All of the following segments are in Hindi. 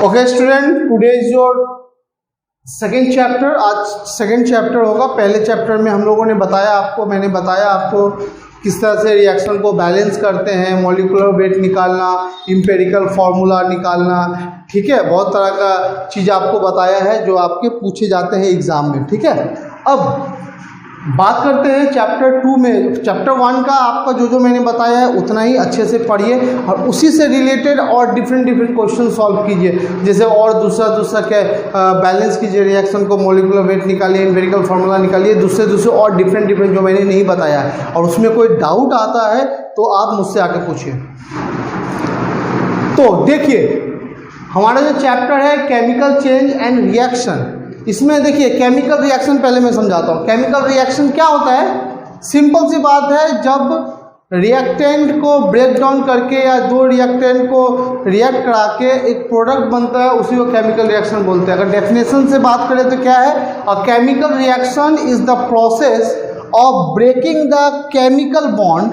Okay student, today is your second chapter. आज सेकेंड चैप्टर होगा। पहले चैप्टर में हम लोगों ने मैंने बताया आपको किस तरह से रिएक्शन को बैलेंस करते हैं, मॉलिक्यूलर वेट निकालना, एम्पिरिकल फार्मूला निकालना, ठीक है। बहुत तरह का चीज़ आपको बताया है जो आपके पूछे जाते हैं एग्जाम में, ठीक है। अब बात करते हैं चैप्टर 2 में। चैप्टर 1 का आपका जो मैंने बताया है उतना ही अच्छे से पढ़िए और उसी से रिलेटेड और डिफरेंट क्वेश्चन सॉल्व कीजिए। जैसे और दूसरा क्या बैलेंस कीजिए रिएक्शन को, मॉलिक्यूलर वेट निकालिए, एम्पिरिकल फार्मूला निकालिए, दूसरे और डिफरेंट जो मैंने नहीं बताया है। और उसमें कोई डाउट आता है तो आप मुझसे आके पूछिए। तो देखिए, हमारा जो चैप्टर है केमिकल चेंज एंड रिएक्शन, इसमें देखिए केमिकल रिएक्शन पहले मैं समझाता हूँ। केमिकल रिएक्शन क्या होता है? सिंपल सी बात है, जब रिएक्टेंट को ब्रेक डाउन करके या दो रिएक्टेंट को रिएक्ट करा के एक प्रोडक्ट बनता है, उसी को केमिकल रिएक्शन बोलते हैं। अगर डेफिनेशन से बात करें तो क्या है? A chemical reaction is the process of breaking the chemical bond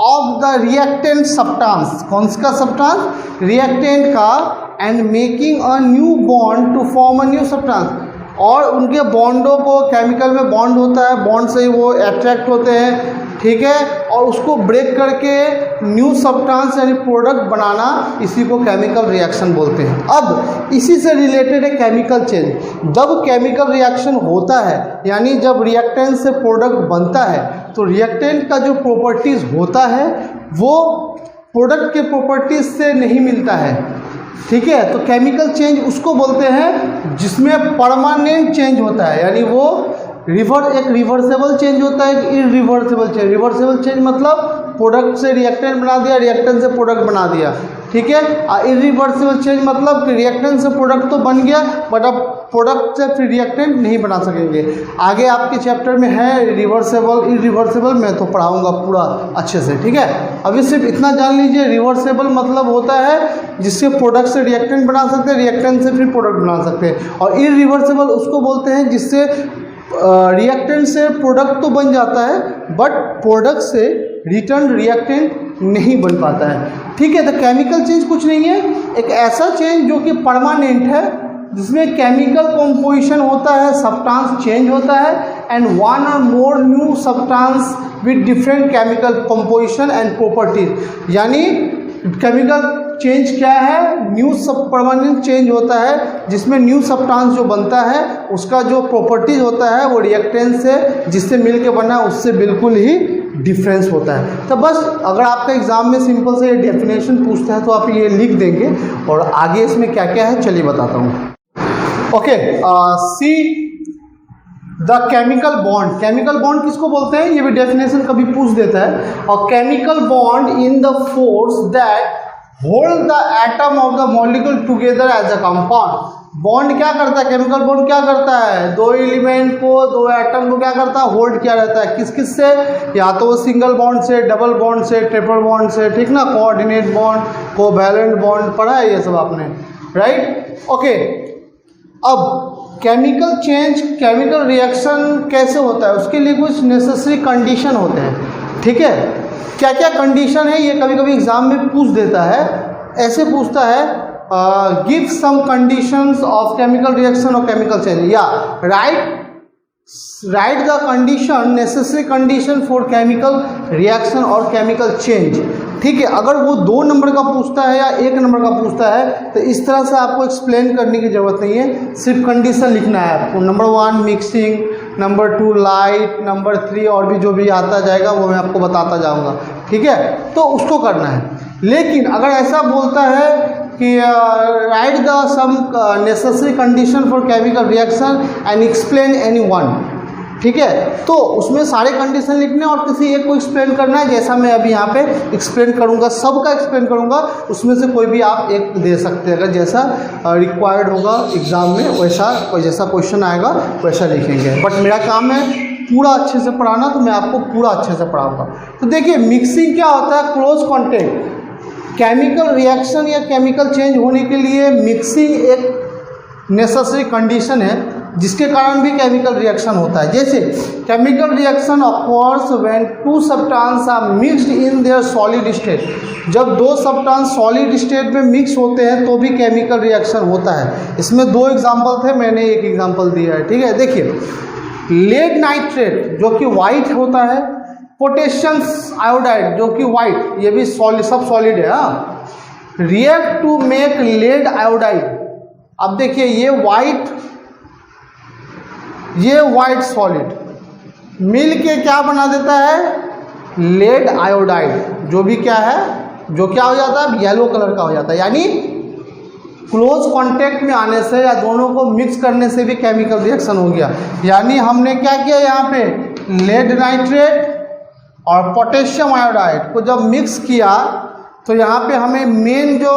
of the reactant substance. कौन सा सब्सटेंस? रिएक्टेंट का। And making a new bond to form a new substance. और उनके बॉन्डों को, केमिकल में बॉन्ड होता है, बॉन्ड से ही वो अट्रैक्ट होते हैं, ठीक है। और उसको ब्रेक करके न्यू सब्सटेंस यानी प्रोडक्ट बनाना, इसी को केमिकल रिएक्शन बोलते हैं। अब इसी से रिलेटेड है केमिकल चेंज। जब केमिकल रिएक्शन होता है यानी जब रिएक्टेंट से प्रोडक्ट बनता है, तो रिएक्टेंट का जो प्रॉपर्टीज़ होता है वो प्रोडक्ट के प्रॉपर्टीज से नहीं मिलता है, ठीक है। तो केमिकल चेंज उसको बोलते हैं जिसमें परमानेंट चेंज होता है, यानी वो एक रिवर्सेबल चेंज होता है, एक इरिवर्सेबल चेंज। रिवर्सेबल चेंज मतलब प्रोडक्ट से रिएक्टेंट बना दिया, रिएक्टेंट से प्रोडक्ट बना दिया, ठीक है। इरिवर्सेबल चेंज मतलब कि रिएक्टेंट से प्रोडक्ट तो बन गया, बट अब प्रोडक्ट से फिर रिएक्टेंट नहीं बना सकेंगे। आगे आपके चैप्टर में है रिवर्सेबल, इरिवर्सेबल, मैं तो पढ़ाऊंगा पूरा अच्छे से, ठीक है। अभी सिर्फ इतना जान लीजिए, रिवर्सेबल मतलब होता है जिससे प्रोडक्ट से रिएक्टेंट बना सकते हैं, रिएक्टेंट से फिर प्रोडक्ट बना सकते हैं। और इरिवर्सेबल उसको बोलते हैं जिससे रिएक्टेंट से प्रोडक्ट तो बन जाता है बट प्रोडक्ट से रिटर्न रिएक्टेंट नहीं बन पाता है, ठीक है। तो केमिकल चेंज कुछ नहीं है, एक ऐसा चेंज जो कि परमानेंट है, जिसमें केमिकल कॉम्पोजिशन होता है, सब्सटेंस चेंज होता है, एंड वन और more new substance with different chemical composition and properties. यानी केमिकल चेंज क्या है? न्यू परमानेंट चेंज होता है जिसमें न्यू सब्सटेंस जो बनता है उसका जो प्रॉपर्टीज होता है वो रिएक्टेंट से जिससे मिलके बना उससे बिल्कुल ही डिफरेंस होता है। तो बस अगर आपका एग्जाम में सिंपल से ये डेफिनेशन पूछता है तो आप ये लिख देंगे, और आगे इसमें क्या क्या है चलिए बताता हूँ। Okay, see the chemical bond. Chemical bond किसको बोलते हैं? ये भी डेफिनेशन कभी पूछ देता है। और chemical bond in the force that hold the atom of the molecule together as a compound. Bond क्या करता है? केमिकल बॉन्ड क्या करता है? दो एलिमेंट को, दो एटम को क्या करता है? होल्ड किया रहता है। किस किस से? या तो सिंगल बॉन्ड से, डबल बॉन्ड से, ट्रिपल बॉन्ड से, ठीक ना। कोऑर्डिनेट बॉन्ड, कोवैलेंट बॉन्ड पढ़ा है ये सब आपने, राइट। ओके, अब केमिकल चेंज, केमिकल रिएक्शन कैसे होता है उसके लिए कुछ नेसेसरी कंडीशन होते हैं, ठीक है। क्या क्या कंडीशन है ये कभी कभी एग्जाम में पूछ देता है। ऐसे पूछता है, give some conditions of chemical reaction और केमिकल चेंज, या write the condition, necessary condition for chemical reaction और केमिकल चेंज, ठीक है। अगर वो 2 नंबर का पूछता है या 1 नंबर का पूछता है तो इस तरह से आपको एक्सप्लेन करने की ज़रूरत नहीं है, सिर्फ कंडीशन लिखना है आपको। Number 1 mixing, number 2 light, number 3 और भी जो भी आता जाएगा वो मैं आपको बताता जाऊंगा, ठीक है। तो उसको करना है। लेकिन अगर ऐसा बोलता है कि write the some necessary condition for chemical reaction and explain any one, ठीक है, तो उसमें सारे कंडीशन लिखने और किसी एक को एक्सप्लेन करना है। जैसा मैं अभी यहाँ पे एक्सप्लेन करूँगा, सबका एक्सप्लेन करूँगा, उसमें से कोई भी आप एक दे सकते हैं। अगर जैसा रिक्वायर्ड होगा एग्ज़ाम में वैसा जैसा क्वेश्चन आएगा वैसा लिखेंगे। बट मेरा काम है पूरा अच्छे से पढ़ाना, तो मैं आपको पूरा अच्छे से पढ़ाऊँगा। तो देखिए, मिक्सिंग क्या होता है? Close contact. केमिकल रिएक्शन या केमिकल चेंज होने के लिए मिक्सिंग एक नेसेसरी कंडीशन है। जिसके कारण भी केमिकल रिएक्शन होता है। जैसे chemical reaction occurs when two substance are mixed in their solid state, जब दो सब्सटेंस सॉलिड स्टेट में मिक्स होते हैं तो भी केमिकल रिएक्शन होता है। इसमें 2 एग्जाम्पल थे, मैंने एक एग्जाम्पल दिया है, ठीक है। देखिए लेड नाइट्रेट जो कि वाइट होता है, पोटेशियम आयोडाइड जो कि वाइट, ये भी सॉलिड, सब सॉलिड है, react to make lead iodide. अब देखिए ये वाइट सॉलिड मिल के क्या बना देता है, लेड आयोडाइड, जो भी क्या है, जो क्या हो जाता है, येलो कलर का हो जाता है। यानी क्लोज कांटेक्ट में आने से या दोनों को मिक्स करने से भी केमिकल रिएक्शन हो गया। यानी हमने क्या किया, यहाँ पे लेड नाइट्रेट और पोटेशियम आयोडाइड को जब मिक्स किया तो यहाँ पे हमें मेन जो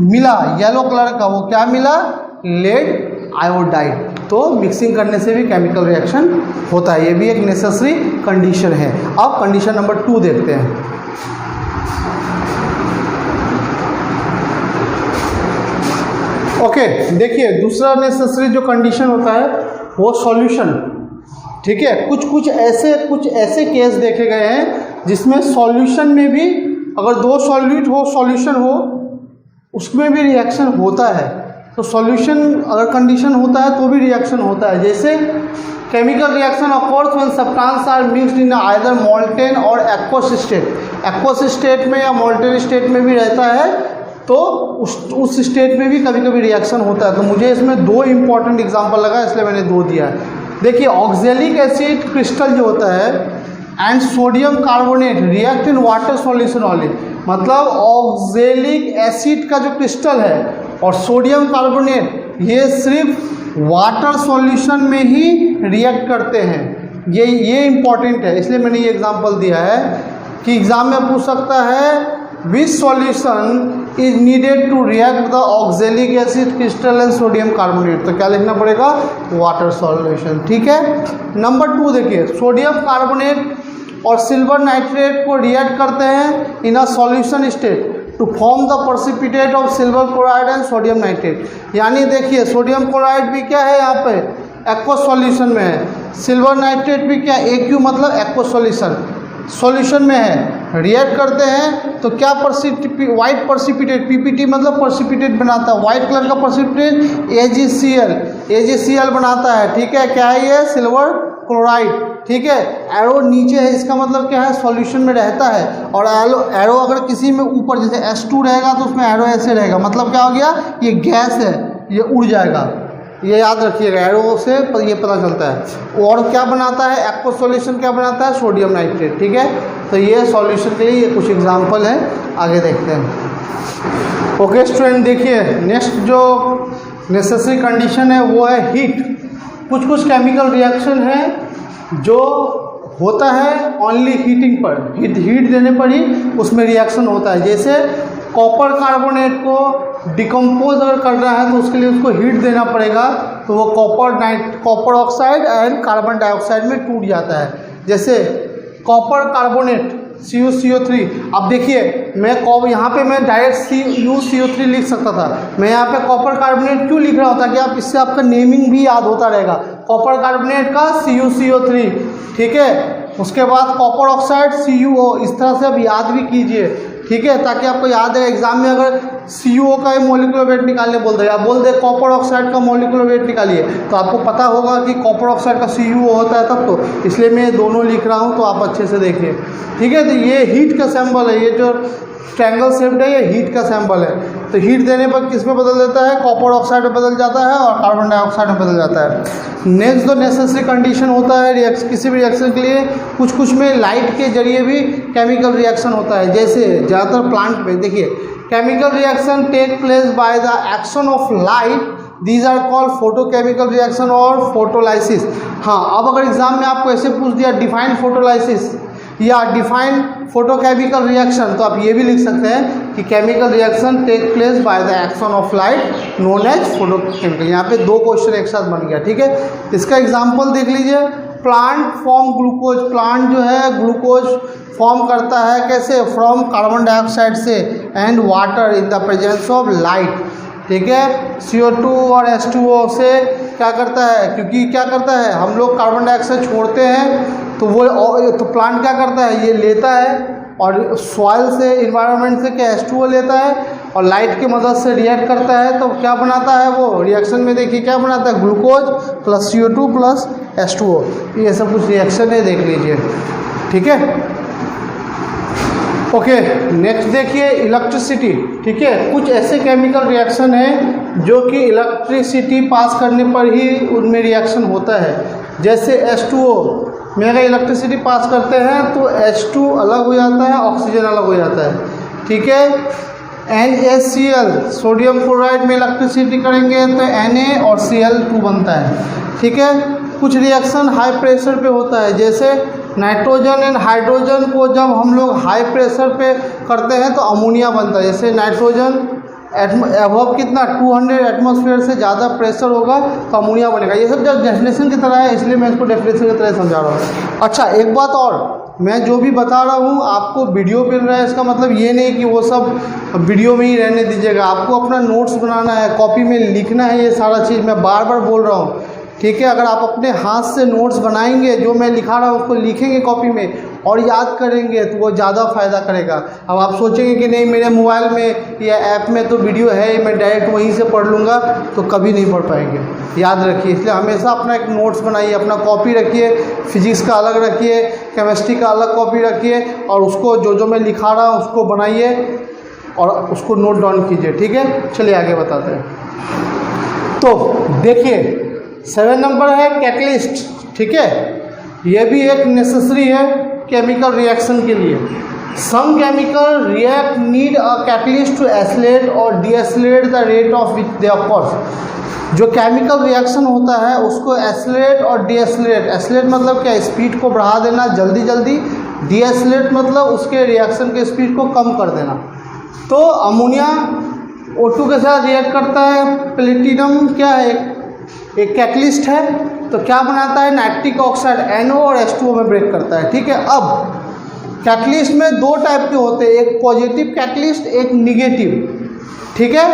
मिला येलो कलर का, वो क्या मिला, लेड आयोडाइड। तो मिक्सिंग करने से भी केमिकल रिएक्शन होता है, ये भी एक नेसेसरी कंडीशन है। अब कंडीशन नंबर 2 देखते हैं। ओके, देखिए दूसरा नेसेसरी जो कंडीशन होता है वो सॉल्यूशन, ठीक है। कुछ ऐसे केस देखे गए हैं जिसमें सॉल्यूशन में भी अगर 2 सॉल्यूट हो, सॉल्यूशन हो, उसमें भी रिएक्शन होता है। तो सॉल्यूशन अगर कंडीशन होता है तो भी रिएक्शन होता है। जैसे chemical reaction occurs when substance are mixed in either molten और एक्वस स्टेट, एक्वस स्टेट में या मोल्टेन स्टेट में भी रहता है, तो उस स्टेट में भी कभी कभी रिएक्शन होता है। तो मुझे इसमें 2 इंपॉर्टेंट एग्जांपल लगा, इसलिए मैंने 2 दिया है। देखिए ऑक्जेलिक एसिड क्रिस्टल जो होता है and sodium carbonate react in water solution only, मतलब ऑक्जेलिक एसिड का जो क्रिस्टल है और सोडियम कार्बोनेट ये सिर्फ वाटर सॉल्यूशन में ही रिएक्ट करते हैं। ये इंपॉर्टेंट है, इसलिए मैंने ये एग्जांपल दिया है कि एग्जाम में पूछ सकता है which solution is needed to react the oxalic acid crystal and sodium carbonate, तो क्या लिखना पड़ेगा, वाटर सॉल्यूशन, ठीक है। नंबर 2 देखिए, सोडियम कार्बोनेट और सिल्वर नाइट्रेट को रिएक्ट करते हैं in a solution state to form the precipitate of silver chloride and sodium nitrate. यानी देखिए सोडियम क्लोराइड भी क्या है, यहाँ पे एक्वस सॉल्यूशन में है, सिल्वर नाइट्रेट भी क्या, AQ मतलब एक्वस सॉल्यूशन में है, रिएक्ट करते हैं तो क्या वाइट प्रेसिपिटेट, PPT मतलब प्रेसिपिटेट बनाता है, वाइट कलर का प्रेसिपिटेट AgCl बनाता है, ठीक है। क्या है ये, सिल्वर क्लोराइड, ठीक है। एरो नीचे है, इसका मतलब क्या है, सॉल्यूशन में रहता है। और एरो अगर किसी में ऊपर, जैसे H2 रहेगा तो उसमें एरो ऐसे रहेगा, मतलब क्या हो गया, ये गैस है, ये उड़ जाएगा, ये याद रखिएगा, एरो से ये पता चलता है। और क्या बनाता है, एक्वस सॉल्यूशन क्या बनाता है, सोडियम नाइट्रेट, ठीक है। तो ये सॉल्यूशन के लिए ये कुछ एग्जांपल है, आगे देखते हैं। ओके स्टूडेंट, देखिए नेक्स्ट जो नेसेसरी कंडीशन है वो है हीट। कुछ केमिकल रिएक्शन है जो होता है ओनली हीटिंग पर, हीट देने पर ही उसमें रिएक्शन होता है। जैसे कॉपर कार्बोनेट को डिकम्पोज अगर करना है तो उसके लिए उसको हीट देना पड़ेगा, तो वो copper oxide and carbon dioxide में टूट जाता है। जैसे कॉपर कार्बोनेट CuCO3, अब देखिए मैं यहाँ पे मैं डायरेक्ट CuCO3 लिख सकता था, मैं यहाँ पे कॉपर कार्बोनेट क्यों लिख रहा होता कि आप इससे आपका नेमिंग भी याद होता रहेगा, कॉपर कार्बोनेट का CuCO3, ठीक है। उसके बाद कॉपर ऑक्साइड CuO, इस तरह से आप याद भी कीजिए, ठीक है, ताकि आपको याद है। एग्जाम में अगर CuO का मोलिकुलर वेट निकालने बोल दे या बोल दे कॉपर ऑक्साइड का मोलिकुलर वेट निकालिए, तो आपको पता होगा कि कॉपर ऑक्साइड का CuO होता है तब तो, इसलिए मैं दोनों लिख रहा हूँ, तो आप अच्छे से देखिए, ठीक है। तो ये हीट का सैंपल है, ये जो ट्रायंगल शेप्ड है ये हीट का सैंपल है। तो हीट देने पर किस में बदल देता है, कॉपर ऑक्साइड में बदल जाता है और कार्बन डाइऑक्साइड में बदल जाता है। नेक्स्ट जो नेसेसरी कंडीशन होता है किसी भी रिएक्शन के लिए, कुछ में लाइट के जरिए भी केमिकल रिएक्शन होता है। जैसे ज़्यादातर प्लांट में देखिए chemical reaction take place by the action of light, these are called photochemical reaction और फोटोलाइसिस। हाँ, अब अगर एग्जाम में आपको ऐसे पूछ दिया डिफाइन फोटोलाइसिस या डिफाइन फोटोकेमिकल रिएक्शन, तो आप ये भी लिख सकते हैं कि chemical reaction take place by the action of light known as photochemical. यहाँ पे 2 क्वेश्चन एक साथ बन गया, ठीक है। इसका एग्जांपल देख लीजिए, प्लांट फॉर्म ग्लूकोज, प्लांट जो है ग्लूकोज फॉर्म करता है कैसे, फ्रॉम कार्बन डाइऑक्साइड से and water in the presence of light, ठीक है। CO2 और H2O से क्या करता है, क्योंकि क्या करता है, हम लोग कार्बन डाइऑक्साइड छोड़ते हैं तो वो तो प्लांट क्या करता है, ये लेता है और सॉइल से, इन्वायरमेंट से क्या H2O लेता है और लाइट की मदद से रिएक्ट करता है। तो क्या बनाता है वो रिएक्शन में, देखिए क्या बनाता है, glucose plus CO2 plus H2O, ये सब कुछ रिएक्शन है, देख लीजिए, ठीक है। ओके, नेक्स्ट देखिए इलेक्ट्रिसिटी, ठीक है। कुछ ऐसे केमिकल रिएक्शन हैं जो कि इलेक्ट्रिसिटी पास करने पर ही उनमें रिएक्शन होता है। जैसे H2O में अगर इलेक्ट्रिसिटी पास करते हैं तो H2 अलग हो जाता है, ऑक्सीजन अलग हो जाता है, ठीक है। NaCl सोडियम क्लोराइड में इलेक्ट्रिसिटी करेंगे तो Na और Cl2 बनता है, ठीक है। कुछ रिएक्शन हाई प्रेशर पे होता है, जैसे नाइट्रोजन एंड हाइड्रोजन को जब हम लोग हाई प्रेशर पे करते हैं तो अमोनिया बनता है। जैसे नाइट्रोजन एबव कितना 200 एटमॉस्फेयर से ज़्यादा प्रेशर होगा तो अमोनिया बनेगा। ये सब जब डेफिनेशन की तरह है, इसलिए मैं इसको डेफिनेशन की तरह समझा रहा हूँ। अच्छा, एक बात और, मैं जो भी बता रहा हूँ आपको वीडियो मिल रहा है, इसका मतलब ये नहीं कि वो सब वीडियो में ही रहने दीजिएगा। आपको अपना नोट्स बनाना है, कॉपी में लिखना है, ये सारा चीज़ मैं बार बार बोल रहा हूँ, ठीक है। अगर आप अपने हाथ से नोट्स बनाएंगे, जो मैं लिखा रहा हूँ उसको लिखेंगे कॉपी में और याद करेंगे तो वो ज़्यादा फ़ायदा करेगा। अब आप सोचेंगे कि नहीं मेरे मोबाइल में या ऐप में तो वीडियो है, मैं डायरेक्ट वहीं से पढ़ लूँगा, तो कभी नहीं पढ़ पाएंगे। याद रखिए, इसलिए हमेशा अपना एक नोट्स बनाइए, अपना कॉपी रखिए, फिजिक्स का अलग रखिए, केमिस्ट्री का अलग कॉपी रखिए और उसको जो मैं लिखा रहा हूँ उसको बनाइए और उसको नोट डाउन कीजिए, ठीक है। चलिए आगे बताते हैं। तो देखिए 7 नंबर है कैटलिस्ट, ठीक है। ये भी एक नेसेसरी है केमिकल रिएक्शन के लिए। Some chemical react need a catalyst to accelerate और decelerate the rate of which they occurs. जो केमिकल रिएक्शन होता है उसको एसिलेट और डीएसिलेट, एसिलेट मतलब क्या, स्पीड को बढ़ा देना जल्दी जल्दी, डीएसिलेट मतलब उसके रिएक्शन के स्पीड को कम कर देना। तो अमोनिया O2 के साथ रिएक्ट करता है, प्लेटिनम क्या है, एक कैटलिस्ट है, तो क्या बनाता है, नाइट्रिक ऑक्साइड NO और H2O में ब्रेक करता है, ठीक है। अब कैटलिस्ट में 2 टाइप के होते हैं, एक पॉजिटिव कैटलिस्ट, एक निगेटिव, ठीक है।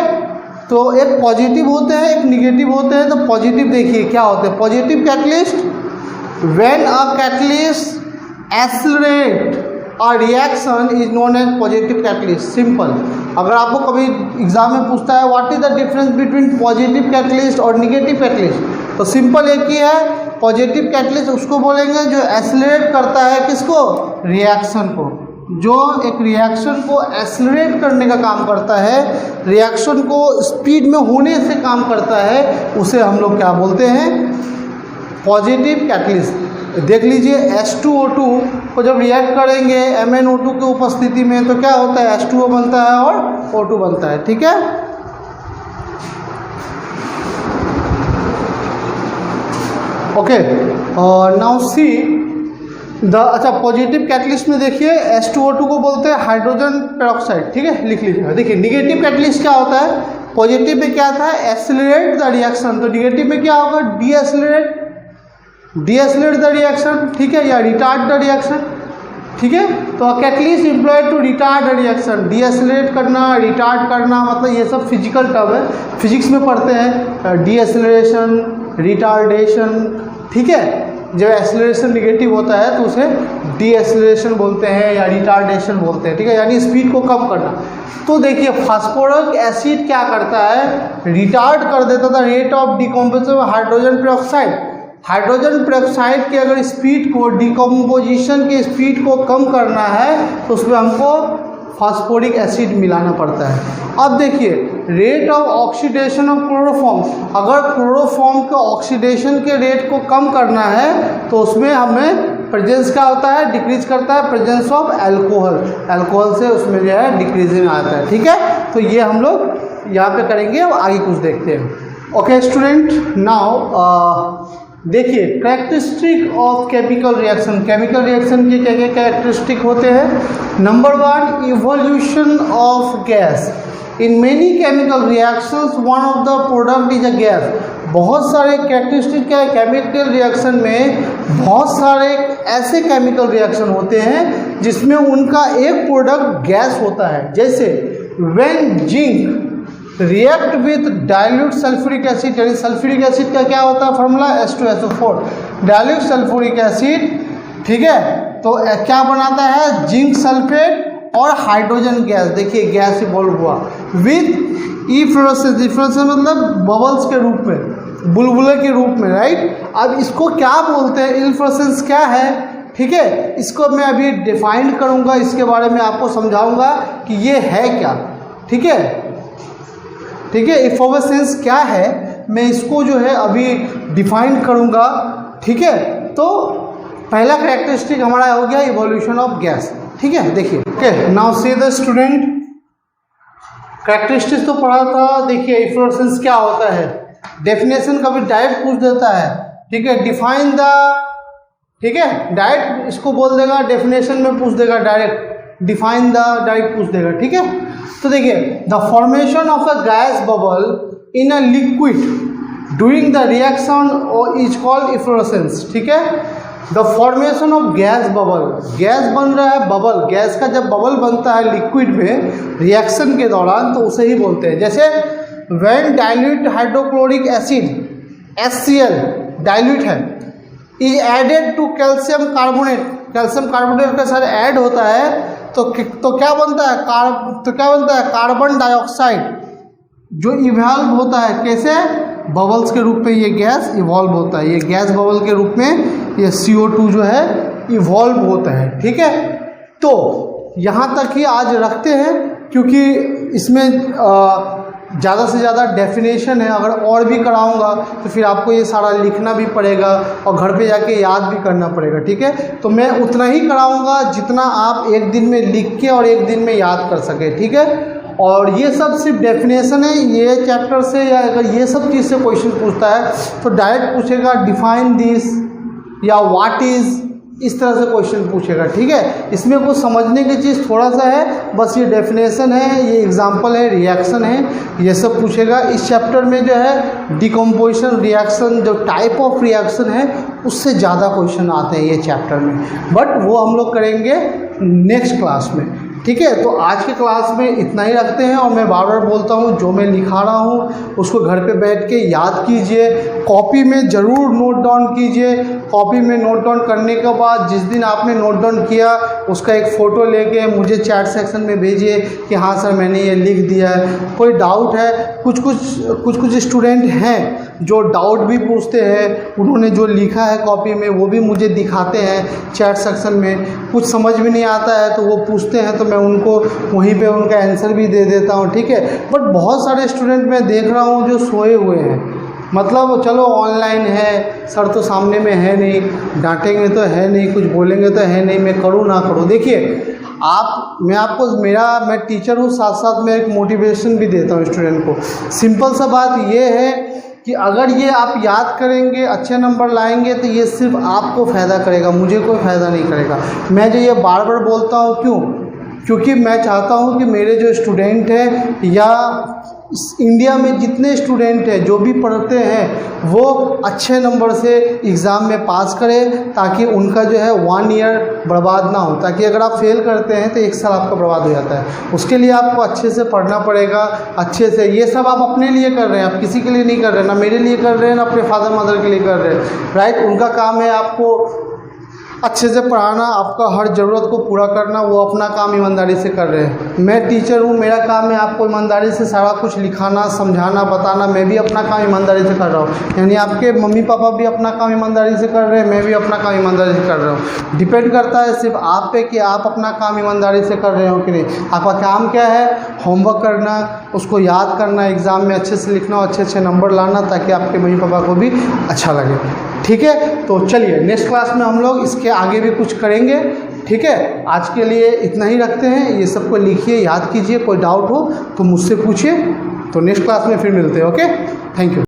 तो एक पॉजिटिव होते हैं, एक निगेटिव होते हैं। तो पॉजिटिव देखिए क्या होते हैं, positive catalyst, when a catalyst accelerate a reaction is known as positive catalyst. Simple, अगर आपको कभी एग्जाम में पूछता है what is the difference between positive catalyst और निगेटिव कैटलिस्ट, तो सिंपल एक ही है, पॉजिटिव कैटलिस्ट उसको बोलेंगे जो एक्सेलरेट करता है किसको, रिएक्शन को, जो एक रिएक्शन को एक्सेलरेट करने का काम करता है, रिएक्शन को स्पीड में होने से काम करता है, उसे हम लोग क्या बोलते हैं, पॉजिटिव कैटलिस्ट। देख लीजिए H2O2 को जब रिएक्ट करेंगे MnO2 की उपस्थिति में तो क्या होता है, H2O बनता है और O2 बनता है, ठीक है। ओके, और नाउ सी द, अच्छा पॉजिटिव कैटलिस्ट में देखिए H2O2 को बोलते हैं हाइड्रोजन पेरोक्साइड, ठीक है, लिख लीजिएगा। देखिए निगेटिव कैटलिस्ट क्या होता है, पॉजिटिव में क्या था, एक्सेलरेट द रिएक्शन, तो निगेटिव में क्या होगा, डीएसिलेट द रिएक्शन, ठीक है, या रिटार्ड द रिएक्शन, ठीक है। तो catalyst employed to retard the reaction, decelerate करना, रिटार्ड करना, मतलब ये सब फिजिकल टर्म है, फिजिक्स में पढ़ते हैं, डीएसिलेशन, रिटार्डेशन, ठीक है। जब एक्सेलरेशन निगेटिव होता है तो उसे डीएसिलेशन बोलते हैं या रिटार्डेशन बोलते हैं, ठीक है, यानी स्पीड को कम करना। तो देखिए फास्फोरिक एसिड क्या करता है, रिटार्ड कर देता था rate of decomposition hydrogen peroxide. Hydrogen peroxide की अगर स्पीड को, डिकम्पोजिशन की स्पीड को कम करना है तो उसमें हमको फास्फोरिक एसिड मिलाना पड़ता है। अब देखिए rate of oxidation of chloroform, अगर क्लोरोफॉर्म के ऑक्सीडेशन के रेट को कम करना है तो उसमें हमें प्रेजेंस क्या होता है, डिक्रीज करता है, प्रेजेंस ऑफ अल्कोहल, अल्कोहल से उसमें जो है डिक्रीजिंग आता है, ठीक है। तो ये हम लोग यहाँ पे करेंगे, अब आगे कुछ देखते हैं। ओके स्टूडेंट, नाउ देखिए characteristic of chemical reaction, chemical reaction के क्या क्या कैरेक्टरिस्टिक होते हैं। Number 1, evolution of gas. In many chemical reactions one of the product is a gas. बहुत सारे कैरेक्टरिस्टिक क्या है, केमिकल रिएक्शन में बहुत सारे ऐसे केमिकल रिएक्शन होते हैं जिसमें उनका एक प्रोडक्ट गैस होता है। जैसे when zinc react with dilute sulphuric acid, यानी सल्फ्यूरिक एसिड का क्या होता है formula H2SO4, dilute sulphuric acid, ठीक है। तो क्या बनाता है, जिंक सल्फेट और हाइड्रोजन गैस, देखिए गैस इवॉल्व हुआ विथ इफ्लोरेसेंस, इफ्लोरेसेंस मतलब बबल्स के रूप में, बुलबुले के रूप में, राइट। अब इसको क्या बोलते हैं, इफ्लोरेसेंस क्या है, ठीक है, इसको मैं अभी डिफाइन करूंगा, इसके बारे में आपको समझाऊंगा कि ये है क्या, ठीक है, ठीक है। इफ्लोरेसेंस क्या है मैं इसको जो है अभी डिफाइन करूंगा, ठीक है। तो पहला कैरेक्टरिस्टिक हमारा हो गया इवोल्यूशन ऑफ गैस, ठीक है। देखिए, okay, now see the student, characteristics तो पढ़ा था। देखिए इफ्लोरेसेंस क्या होता है, डेफिनेशन कभी डायरेक्ट पूछ देता है, ठीक है, डिफाइन द, ठीक है, डायरेक्ट इसको बोल देगा, डेफिनेशन में पूछ देगा डायरेक्ट, डिफाइन द डायरेक्ट पूछ देगा, ठीक है। तो देखिए the formation of a gas bubble in a liquid during the reaction is called efflorescence, ठीक है। The formation of gas bubble, gas बन रहा है बबल, गैस का जब बबल बनता है लिक्विड में रिएक्शन के दौरान तो उसे ही बोलते हैं। जैसे when dilute hydrochloric acid HCl dilute है, is added to calcium carbonate, calcium carbonate के साथ ऐड होता है तो क्या बनता है, कार्बन डाइऑक्साइड जो इवॉल्व होता है, कैसे, बबल्स के रूप में ये गैस इवॉल्व होता है, ये गैस बबल के रूप में ये CO2 जो है इवॉल्व होता है, ठीक है। तो यहाँ तक ही आज रखते हैं क्योंकि इसमें ज़्यादा से ज़्यादा डेफिनेशन है, अगर और भी कराऊंगा तो फिर आपको ये सारा लिखना भी पड़ेगा और घर पे जाके याद भी करना पड़ेगा, ठीक है। तो मैं उतना ही कराऊंगा जितना आप एक दिन में लिख के और एक दिन में याद कर सके, ठीक है। और ये सब सिर्फ डेफिनेशन है, ये चैप्टर से या अगर ये सब चीज़ से क्वेश्चन पूछता है तो डायरेक्ट पूछेगा डिफाइन दिस या व्हाट इज़, इस तरह से क्वेश्चन पूछेगा, ठीक है। इसमें कुछ समझने की चीज़ थोड़ा सा है, बस ये डेफिनेशन है, ये एग्जांपल है, रिएक्शन है, ये सब पूछेगा। इस चैप्टर में जो है डिकम्पोजिशन रिएक्शन, जो टाइप ऑफ रिएक्शन है उससे ज़्यादा क्वेश्चन आते हैं ये चैप्टर में, बट वो हम लोग करेंगे नेक्स्ट क्लास में, ठीक है। तो आज के क्लास में इतना ही रखते हैं और मैं बार बार बोलता हूँ जो मैं लिखा रहा हूँ उसको घर पे बैठ के याद कीजिए, कॉपी में ज़रूर नोट डाउन कीजिए। कॉपी में नोट डाउन करने के बाद जिस दिन आपने नोट डाउन किया उसका एक फ़ोटो लेके मुझे चैट सेक्शन में भेजिए कि हाँ सर मैंने ये लिख दिया है। कोई डाउट है, कुछ स्टूडेंट हैं जो डाउट भी पूछते हैं, उन्होंने जो लिखा है कॉपी में वो भी मुझे दिखाते हैं चैट सेक्शन में। कुछ समझ में नहीं आता है तो वो पूछते हैं तो मैं उनको वहीं पे उनका आंसर भी दे देता हूँ, ठीक है। बट बहुत सारे स्टूडेंट मैं देख रहा हूँ जो सोए हुए हैं, मतलब चलो ऑनलाइन है, सर तो सामने में है नहीं, डांटेंगे तो है नहीं, कुछ बोलेंगे तो है नहीं, मैं करूँ ना करूँ। देखिए मैं टीचर हूँ, साथ साथ मैं एक मोटिवेशन भी देता हूँ स्टूडेंट को। सिंपल सा बात ये है कि अगर ये आप याद करेंगे, अच्छे नंबर लाएंगे तो ये सिर्फ आपको फ़ायदा करेगा, मुझे कोई फ़ायदा नहीं करेगा। मैं जो ये बार बार बोलता हूँ क्योंकि मैं चाहता हूँ कि मेरे जो स्टूडेंट हैं या इंडिया में जितने स्टूडेंट हैं जो भी पढ़ते हैं वो अच्छे नंबर से एग्ज़ाम में पास करें, ताकि उनका जो है 1 ईयर बर्बाद ना हो। ताकि अगर आप फेल करते हैं तो 1 साल आपका बर्बाद हो जाता है। उसके लिए आपको अच्छे से पढ़ना पड़ेगा, अच्छे से। ये सब आप अपने लिए कर रहे हैं, आप किसी के लिए नहीं कर रहे हैं, ना मेरे लिए कर रहे हैं ना अपने फादर मदर के लिए कर रहे हैं, राइट। उनका काम है आपको अच्छे से पढ़ाना, आपका हर ज़रूरत को पूरा करना, वो अपना काम ईमानदारी से कर रहे हैं। मैं टीचर हूँ, मेरा काम है आपको ईमानदारी से सारा कुछ लिखाना, समझाना, बताना। मैं भी अपना काम ईमानदारी से कर रहा हूँ, यानी आपके मम्मी पापा भी अपना काम ईमानदारी से कर रहे हैं, मैं भी अपना काम ईमानदारी से कर रहा हूँ। डिपेंड करता है सिर्फ आप पे कि आप अपना काम ईमानदारी से कर रहे हो कि नहीं। आपका काम क्या है, होमवर्क करना, उसको याद करना, एग्ज़ाम में अच्छे से लिखना और अच्छे नंबर लाना, ताकि आपके मम्मी पापा को भी अच्छा लगे, ठीक है। तो चलिए नेक्स्ट क्लास में हम लोग इसके आगे भी कुछ करेंगे, ठीक है। आज के लिए इतना ही रखते हैं। ये सबको लिखिए, याद कीजिए, कोई डाउट हो तो मुझसे पूछिए। तो नेक्स्ट क्लास में फिर मिलते हैं, ओके, थैंक यू।